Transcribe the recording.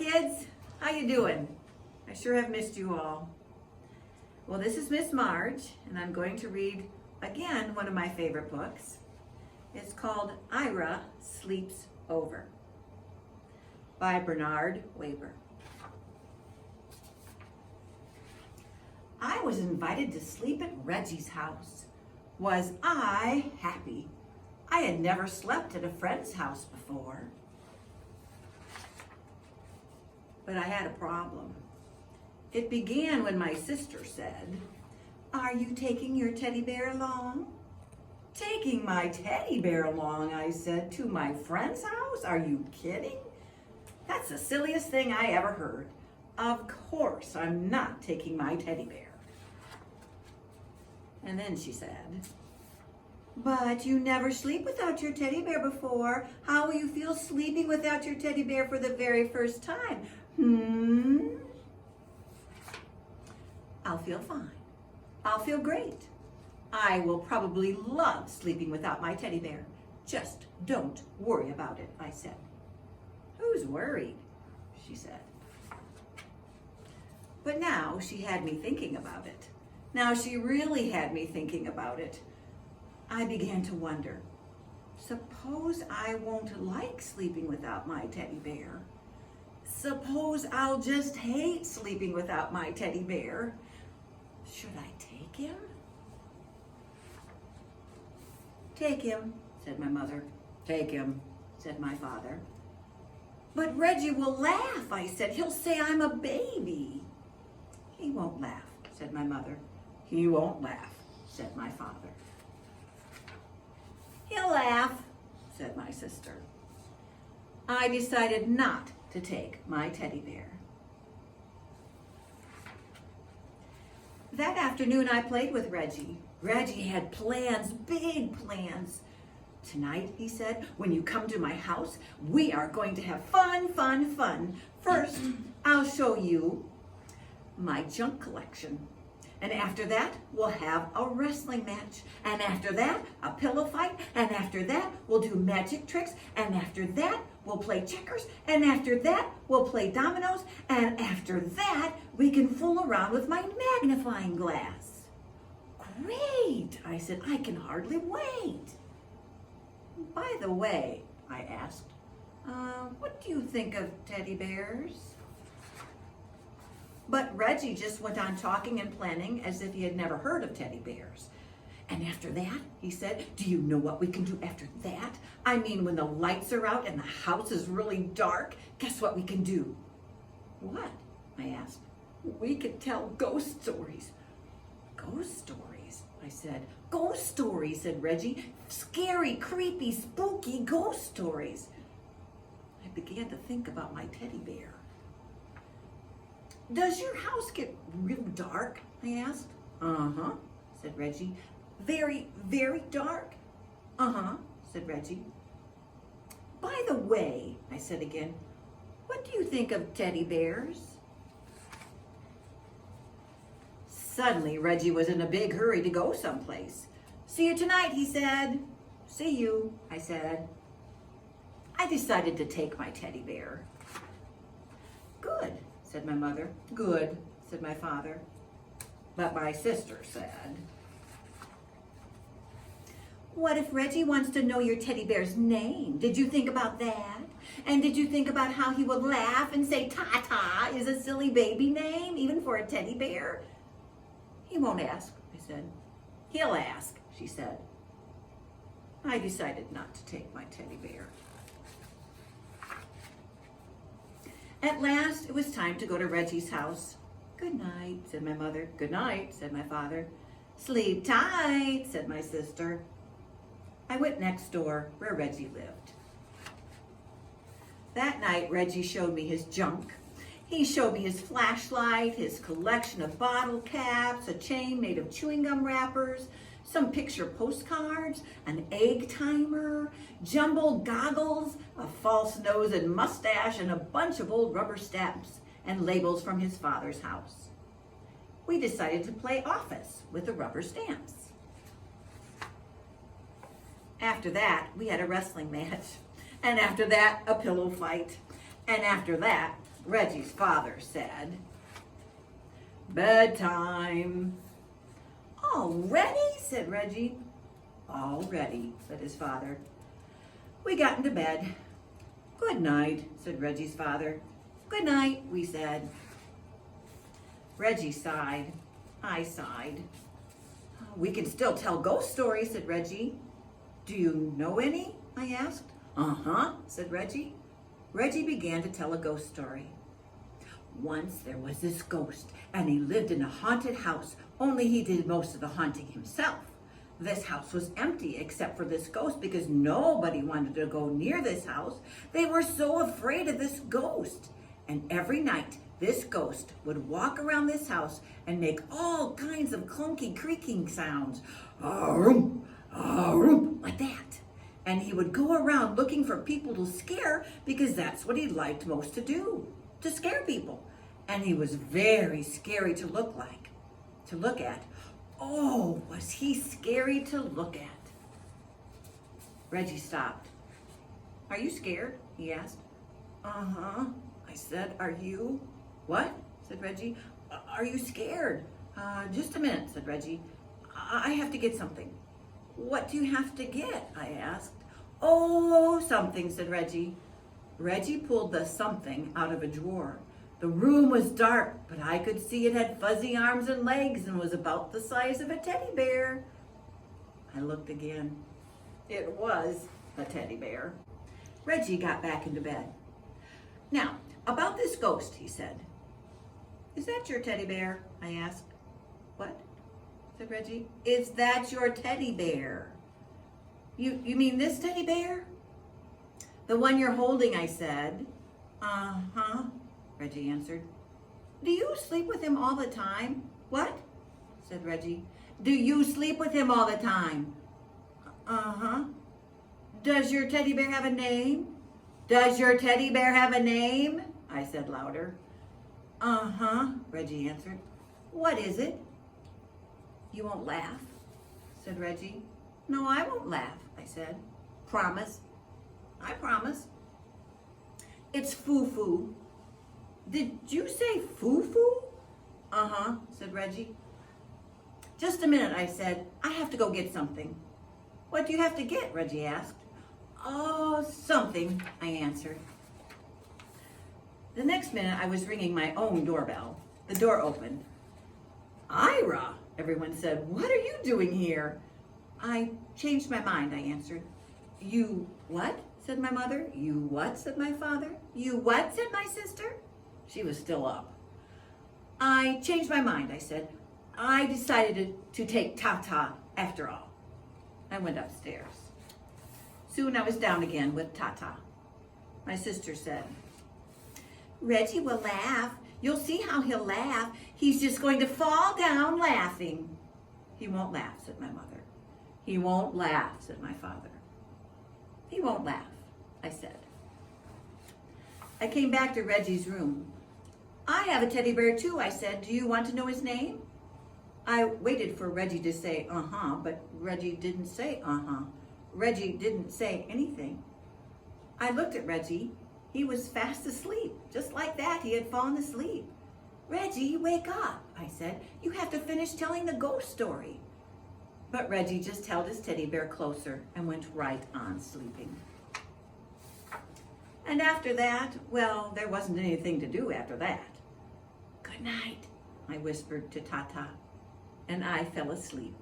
kids. How you doing? I sure have missed you all. Well, this is Miss Marge, and I'm going to read again one of my favorite books. It's called Ira Sleeps Over by Bernard Weber. I was invited to sleep at Reggie's house. Was I happy? I had never slept at a friend's house before. But I had a problem. It began when my sister said, "Are you taking your teddy bear along?" "Taking my teddy bear along," I said, "to my friend's house? Are you kidding? That's the silliest thing I ever heard. Of course I'm not taking my teddy bear." And then she said, "But you never sleep without your teddy bear before. How will you feel sleeping without your teddy bear for the very first time?" I'll feel fine. I'll feel great. I will probably love sleeping without my teddy bear. Just don't worry about it, I said. "Who's worried?" she said. But now she had me thinking about it. Now she really had me thinking about it. I began to wonder, suppose I won't like sleeping without my teddy bear? Suppose I'll just hate sleeping without my teddy bear? Should I take him? "Take him," said my mother. "Take him," said my father. "But Reggie will laugh," I said. "He'll say I'm a baby." "He won't laugh," said my mother. "He won't laugh," said my father. "He'll laugh," said my sister. I decided not to take my teddy bear. That afternoon I played with Reggie. Reggie had plans, big plans. "Tonight," he said, "when you come to my house, we are going to have fun, fun, fun. First, I'll show you my junk collection. And after that, we'll have a wrestling match. And after that, a pillow fight. And after that, we'll do magic tricks. And after that, we'll play checkers. And after that, we'll play dominoes. And after that, we can fool around with my magnifying glass." "Great," I said. "I can hardly wait." "By the way," I asked, what do you think of teddy bears?" But Reggie just went on talking and planning as if he had never heard of teddy bears. "And after that," he said, "do you know what we can do after that? I mean, when the lights are out and the house is really dark, guess what we can do?" "What?" I asked. "We could tell ghost stories." "Ghost stories?" I said. "Ghost stories," said Reggie. "Scary, creepy, spooky ghost stories." I began to think about my teddy bear. "Does your house get real dark?" I asked. "Uh-huh," said Reggie. "Very, very dark?" "Uh-huh," said Reggie. "By the way," I said again, "what do you think of teddy bears?" Suddenly, Reggie was in a big hurry to go someplace. "See you tonight," he said. "See you," I said. I decided to take my teddy bear. "Good," said my mother. "Good," said my father. But my sister said, "What if Reggie wants to know your teddy bear's name? Did you think about that? And did you think about how he would laugh and say Tata is a silly baby name, even for a teddy bear?" "He won't ask," I said. "He'll ask," she said. I decided not to take my teddy bear. At last, it was time to go to Reggie's house. "Good night," said my mother. "Good night," said my father. "Sleep tight," said my sister. I went next door where Reggie lived. That night, Reggie showed me his junk. He showed me his flashlight, his collection of bottle caps, a chain made of chewing gum wrappers, some picture postcards, an egg timer, jumbled goggles, a false nose and mustache, and a bunch of old rubber stamps and labels from his father's house. We decided to play office with the rubber stamps. After that, we had a wrestling match. And after that, a pillow fight. And after that, Reggie's father said. "Bedtime." "Already?" said Reggie. "Already," said his father. We got into bed. "Good night," said Reggie's father. "Good night," we said. Reggie sighed. I sighed. "We can still tell ghost stories," said Reggie. "Do you know any?" I asked. "Uh-huh," said Reggie. Reggie began to tell a ghost story. "Once there was this ghost, and he lived in a haunted house, only he did most of the haunting himself. This house was empty except for this ghost because nobody wanted to go near this house. They were so afraid of this ghost. And every night, this ghost would walk around this house and make all kinds of clunky creaking sounds. Ah-room, ah-room, like that. And he would go around looking for people to scare because that's what he liked most to do, to scare people. And he was very scary to look at. Oh, was he scary to look at." Reggie stopped. "Are you scared?" he asked. "Uh-huh," I said. "Are you?" "What?" said Reggie. "Are you scared?" Just a minute," said Reggie. I have to get something." "What do you have to get?" I asked. "Oh, something," said Reggie. Reggie pulled the something out of a drawer. The room was dark, but I could see it had fuzzy arms and legs and was about the size of a teddy bear. I looked again. It was a teddy bear. Reggie got back into bed. "Now, about this ghost," he said. "Is that your teddy bear?" I asked. "What?" said Reggie. "Is that your teddy bear?" You mean this teddy bear?" "The one you're holding," I said. "Uh-huh," Reggie answered. "Do you sleep with him all the time?" "What?" said Reggie. "Do you sleep with him all the time?" "Uh-huh." "Does your teddy bear have a name?" "Does your teddy bear have a name?" I said louder. "Uh-huh," Reggie answered. "What is it?" "You won't laugh," said Reggie. "No, I won't laugh," I said. "Promise." "I promise." "It's Foo-Foo." "Did you say Foo-Foo?" "Uh-huh," said Reggie. "Just a minute," I said. "I have to go get something." "What do you have to get?" Reggie asked. "Oh, something," I answered. The next minute, I was ringing my own doorbell. The door opened. "Ira," everyone said. "What are you doing here?" "I changed my mind," I answered. "You what?" said my mother. "You what?" said my father. "You what?" said my sister. She was still up. "I changed my mind," I said. "I decided to take Tata after all." I went upstairs. Soon I was down again with Tata. My sister said, "Reggie will laugh. You'll see how he'll laugh. He's just going to fall down laughing." "He won't laugh," said my mother. "He won't laugh," said my father. "He won't laugh," I said. I came back to Reggie's room. "I have a teddy bear too," I said. "Do you want to know his name?" I waited for Reggie to say, "Uh-huh," but Reggie didn't say, "Uh-huh." Reggie didn't say anything. I looked at Reggie. He was fast asleep. Just like that, he had fallen asleep. "Reggie, wake up," I said. "You have to finish telling the ghost story." But Reggie just held his teddy bear closer and went right on sleeping. And after that, well, there wasn't anything to do after that. "Good night," I whispered to Tata, and I fell asleep.